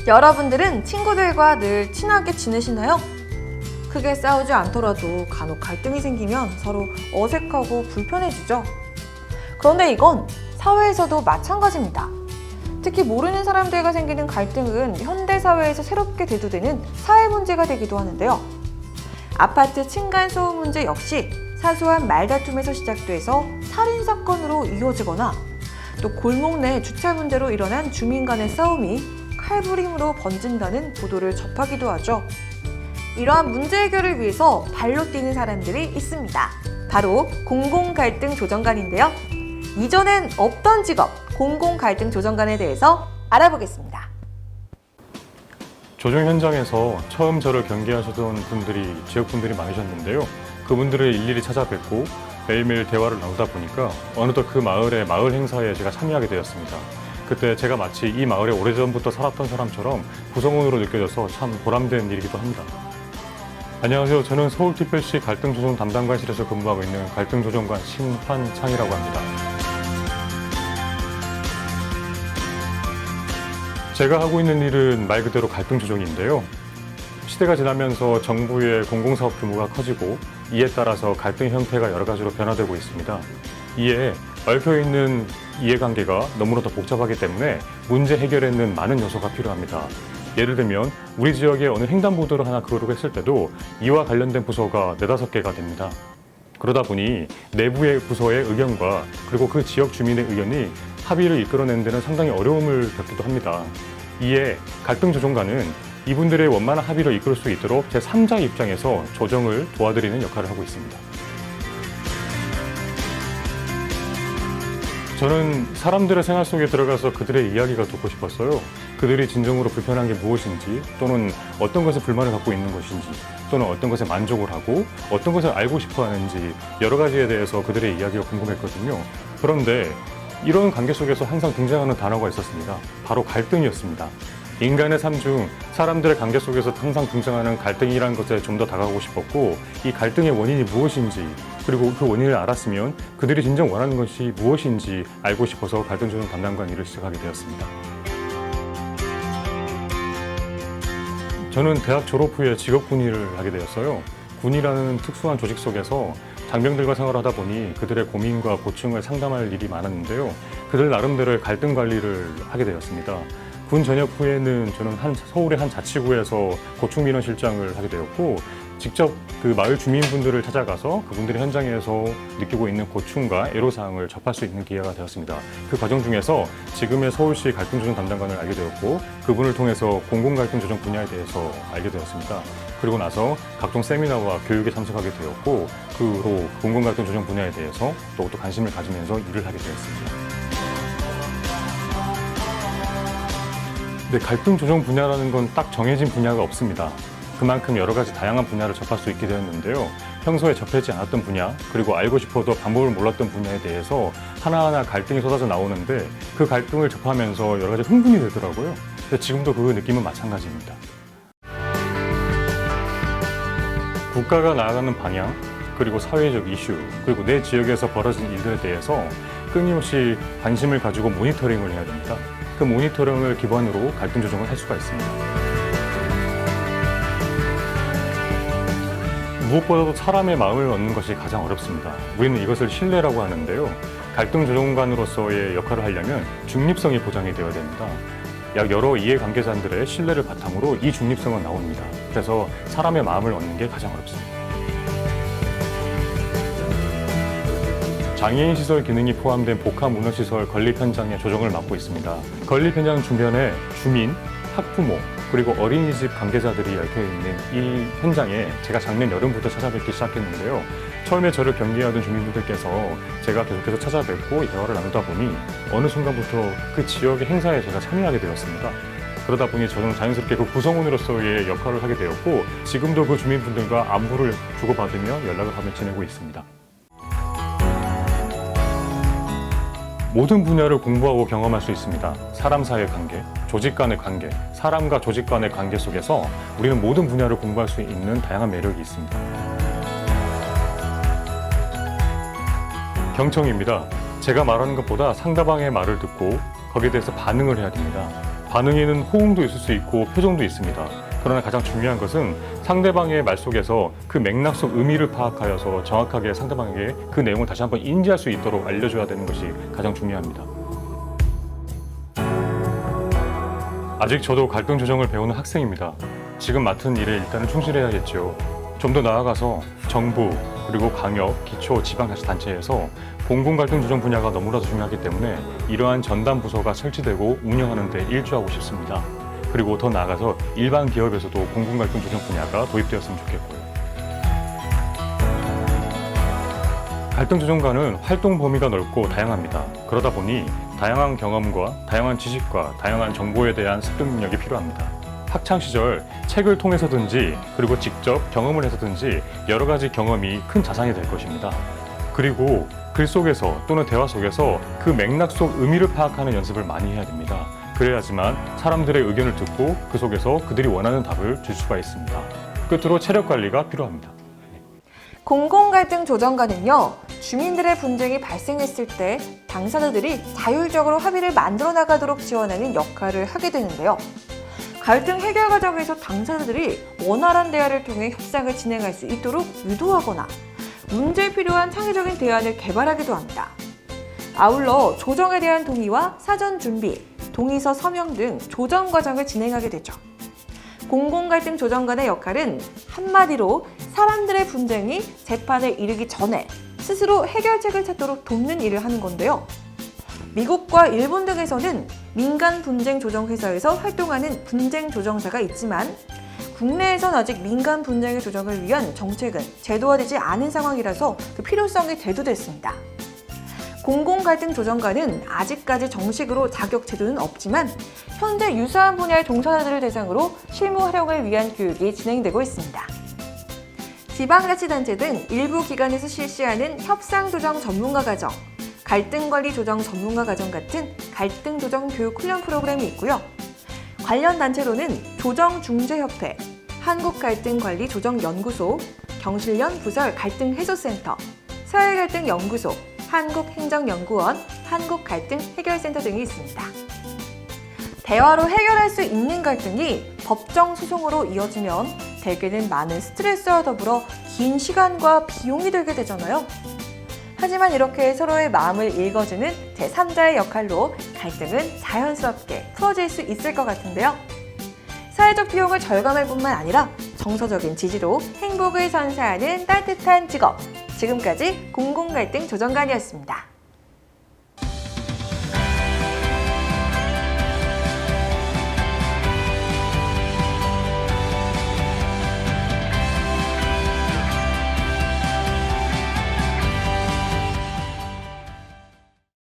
여러분들은 친구들과 늘 친하게 지내시나요? 크게 싸우지 않더라도 간혹 갈등이 생기면 서로 어색하고 불편해지죠. 그런데 이건 사회에서도 마찬가지입니다. 특히 모르는 사람들과 생기는 갈등은 현대사회에서 새롭게 대두되는 사회 문제가 되기도 하는데요. 아파트 층간소음 문제 역시 사소한 말다툼에서 시작돼서 살인사건으로 이어지거나 또 골목 내 주차 문제로 일어난 주민 간의 싸움이 칼부림으로 번진다는 보도를 접하기도 하죠. 이러한 문제 해결을 위해서 발로 뛰는 사람들이 있습니다. 바로 공공갈등 조정관인데요. 이전엔 없던 직업, 공공갈등 조정관에 대해서 알아보겠습니다. 조정 현장에서 처음 저를 경계하셨던 분들이 지역분들이 많으셨는데요. 그분들을 일일이 찾아뵙고 매일매일 대화를 나누다 보니까 어느덧 그 마을의 마을 행사에 제가 참여하게 되었습니다. 그때 제가 마치 이 마을에 오래전부터 살았던 사람처럼 구성원으로 느껴져서 참 보람된 일이기도 합니다. 안녕하세요. 저는 서울특별시 갈등조정 담당관실에서 근무하고 있는 갈등조정관 신환창이라고 합니다. 제가 하고 있는 일은 말 그대로 갈등조정인데요. 시대가 지나면서 정부의 공공사업 규모가 커지고 이에 따라서 갈등 형태가 여러 가지로 변화되고 있습니다. 이에 얽혀있는 이해관계가 너무나도 복잡하기 때문에 문제 해결에는 많은 요소가 필요합니다. 예를 들면 우리 지역에 어느 횡단보도를 하나 그루했을 때도 이와 관련된 부서가 4-5개가 됩니다. 그러다 보니 내부의 부서의 의견과 그리고 그 지역 주민의 의견이 합의를 이끌어내는 데는 상당히 어려움을 겪기도 합니다. 이에 갈등조정관은 이분들의 원만한 합의를 이끌 수 있도록 제3자 입장에서 조정을 도와드리는 역할을 하고 있습니다. 저는 사람들의 생활 속에 들어가서 그들의 이야기가 듣고 싶었어요. 그들이 진정으로 불편한 게 무엇인지, 또는 어떤 것에 불만을 갖고 있는 것인지, 또는 어떤 것에 만족을 하고 어떤 것을 알고 싶어 하는지 여러 가지에 대해서 그들의 이야기가 궁금했거든요. 그런데 이런 관계 속에서 항상 등장하는 단어가 있었습니다. 바로 갈등이었습니다. 인간의 삶 중 사람들의 관계 속에서 항상 등장하는 갈등이라는 것에 좀 더 다가가고 싶었고, 이 갈등의 원인이 무엇인지, 그리고 그 원인을 알았으면 그들이 진정 원하는 것이 무엇인지 알고 싶어서 갈등조정 담당관 일을 시작하게 되었습니다. 저는 대학 졸업 후에 직업군의를 하게 되었어요. 군이라는 특수한 조직 속에서 장병들과 생활하다 보니 그들의 고민과 고충을 상담할 일이 많았는데요. 그들 나름대로의 갈등 관리를 하게 되었습니다. 군 전역 후에는 저는 서울의 한 자치구에서 고충민원실장을 하게 되었고, 직접 그 마을 주민분들을 찾아가서 그분들이 현장에서 느끼고 있는 고충과 애로사항을 접할 수 있는 기회가 되었습니다. 그 과정 중에서 지금의 서울시 갈등조정 담당관을 알게 되었고, 그분을 통해서 공공갈등조정 분야에 대해서 알게 되었습니다. 그리고 나서 각종 세미나와 교육에 참석하게 되었고, 그 후로 공공갈등조정 분야에 대해서 더욱더 관심을 가지면서 일을 하게 되었습니다. 갈등 조정 분야라는 건 딱 정해진 분야가 없습니다. 그만큼 여러 가지 다양한 분야를 접할 수 있게 되었는데요. 평소에 접하지 않았던 분야, 그리고 알고 싶어도 방법을 몰랐던 분야에 대해서 하나하나 갈등이 쏟아져 나오는데, 그 갈등을 접하면서 여러 가지 흥분이 되더라고요. 근데 지금도 그 느낌은 마찬가지입니다. 국가가 나아가는 방향, 그리고 사회적 이슈, 그리고 내 지역에서 벌어진 일들에 대해서 끊임없이 관심을 가지고 모니터링을 해야 됩니다. 그 모니터링을 기반으로 갈등 조정을 할 수가 있습니다. 무엇보다도 사람의 마음을 얻는 것이 가장 어렵습니다. 우리는 이것을 신뢰라고 하는데요. 갈등 조정관으로서의 역할을 하려면 중립성이 보장이 되어야 됩니다. 여러 이해관계자들의 신뢰를 바탕으로 이 중립성은 나옵니다. 그래서 사람의 마음을 얻는 게 가장 어렵습니다. 장애인 시설 기능이 포함된 복합문화시설 건립 현장의 조정을 맡고 있습니다. 건립 현장 주변에 주민, 학부모, 그리고 어린이집 관계자들이 얽혀있는 이 현장에 제가 작년 여름부터 찾아뵙기 시작했는데요. 처음에 저를 경계하던 주민분들께서 제가 계속해서 찾아뵙고 대화를 나누다 보니 어느 순간부터 그 지역의 행사에 제가 참여하게 되었습니다. 그러다 보니 저는 자연스럽게 그 구성원으로서의 역할을 하게 되었고, 지금도 그 주민분들과 안부를 주고받으며 연락을 하며 지내고 있습니다. 모든 분야를 공부하고 경험할 수 있습니다. 사람 사이의 관계, 조직 간의 관계, 사람과 조직 간의 관계 속에서 우리는 모든 분야를 공부할 수 있는 다양한 매력이 있습니다. 경청입니다. 제가 말하는 것보다 상대방의 말을 듣고 거기에 대해서 반응을 해야 됩니다. 반응에는 호응도 있을 수 있고 표정도 있습니다. 그러나 가장 중요한 것은 상대방의 말 속에서 그 맥락 속 의미를 파악하여서 정확하게 상대방에게 그 내용을 다시 한번 인지할 수 있도록 알려줘야 되는 것이 가장 중요합니다. 아직 저도 갈등 조정을 배우는 학생입니다. 지금 맡은 일에 일단은 충실해야겠죠. 좀 더 나아가서 정부, 그리고 강역, 기초, 지방자치단체에서 공공 갈등 조정 분야가 너무나도 중요하기 때문에 이러한 전담 부서가 설치되고 운영하는 데 일조하고 싶습니다. 그리고 더 나아가서 일반 기업에서도 공공 갈등 조정 분야가 도입되었으면 좋겠고요. 갈등 조정관은 활동 범위가 넓고 다양합니다. 그러다 보니 다양한 경험과 다양한 지식과 다양한 정보에 대한 습득 능력이 필요합니다. 학창 시절 책을 통해서든지 그리고 직접 경험을 해서든지 여러 가지 경험이 큰 자산이 될 것입니다. 그리고 글 속에서 또는 대화 속에서 그 맥락 속 의미를 파악하는 연습을 많이 해야 됩니다. 그래야지만 사람들의 의견을 듣고 그 속에서 그들이 원하는 답을 줄 수가 있습니다. 끝으로 체력 관리가 필요합니다. 공공갈등 조정관은요, 주민들의 분쟁이 발생했을 때 당사자들이 자율적으로 합의를 만들어 나가도록 지원하는 역할을 하게 되는데요. 갈등 해결 과정에서 당사자들이 원활한 대화를 통해 협상을 진행할 수 있도록 유도하거나 문제에 필요한 창의적인 대안을 개발하기도 합니다. 아울러 조정에 대한 동의와 사전 준비, 동의서 서명 등 조정 과정을 진행하게 되죠. 공공갈등 조정관의 역할은 한마디로 사람들의 분쟁이 재판에 이르기 전에 스스로 해결책을 찾도록 돕는 일을 하는 건데요. 미국과 일본 등에서는 민간 분쟁 조정 회사에서 활동하는 분쟁 조정사가 있지만 국내에선 아직 민간 분쟁의 조정을 위한 정책은 제도화되지 않은 상황이라서 그 필요성이 대두됐습니다. 공공갈등 조정관은 아직까지 정식으로 자격 제도는 없지만 현재 유사한 분야의 종사자들을 대상으로 실무 활용을 위한 교육이 진행되고 있습니다. 지방자치단체 등 일부 기관에서 실시하는 협상조정 전문가 과정, 갈등관리 조정 전문가 과정 같은 갈등 조정 교육 훈련 프로그램이 있고요. 관련 단체로는 조정중재협회, 한국갈등관리조정연구소, 경실련 부설 갈등해소센터, 사회갈등연구소, 한국행정연구원, 한국갈등해결센터 등이 있습니다. 대화로 해결할 수 있는 갈등이 법정 소송으로 이어지면 대개는 많은 스트레스와 더불어 긴 시간과 비용이 들게 되잖아요. 하지만 이렇게 서로의 마음을 읽어주는 제3자의 역할로 갈등은 자연스럽게 풀어질 수 있을 것 같은데요. 사회적 비용을 절감할 뿐만 아니라 정서적인 지지로 행복을 선사하는 따뜻한 직업. 지금까지 공공갈등 조정관이었습니다.